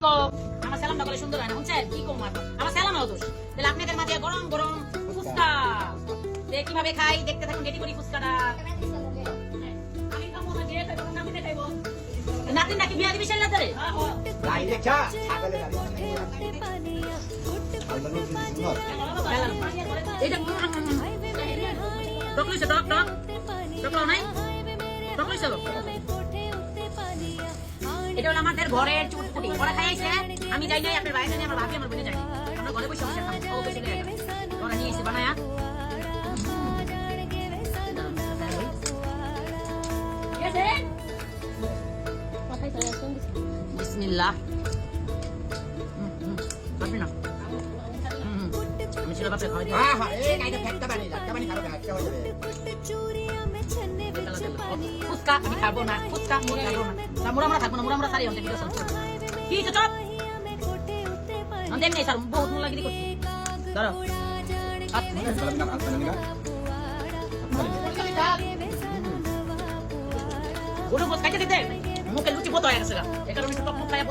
আমার সালামটা বলে সুন্দর হয় না বুঝছেন কি কম আমার সালাম হতো তাহলে আপনাদের মাঝে গরম গরম ফুচকা কিভাবে খাই দেখতে থাকুন রেডি করি ফুচকাটা আমি খাবো না যে খাবো আমি খাইবো নাতিন নাকি বিয়া দিবি সেলা ধরে গাই দেখা ছাগলে এইটা টক লইছে টক টক টক লাও নাই টক লইছে এটা হলো আমাদের ঘরের চুটপুটি ওরা খাইছে আমি যাই নাই আপনার বাইরে জানি আমার ভাবি আমার বোনে যাই আমরা ঘরে বসে বসে খাবো ও বেশি লাগে ওরা নিয়ে এসে বানায়া বিসমিল্লাহ আপনি না আমি ছিল বাপে খাওয়াই দিই হ্যাঁ হ্যাঁ এই গাইটা ফেটটা বানি খাবো একটা হয়ে যাবে ফুচকা আমি খাবো না ফুচকা মুড়ি খাবো না মুড়া আমরা থাকবো না মুড়া আমরা সারি হতে ভিডিও সব কি তো চপ দেখ নেই স্যার বহুত মন লাগি করছি ধরো ওটা বস খাইতে দিতে মুখে লুচি কত হয়ে গেছে এই কারণে টক মুখ খাইয়া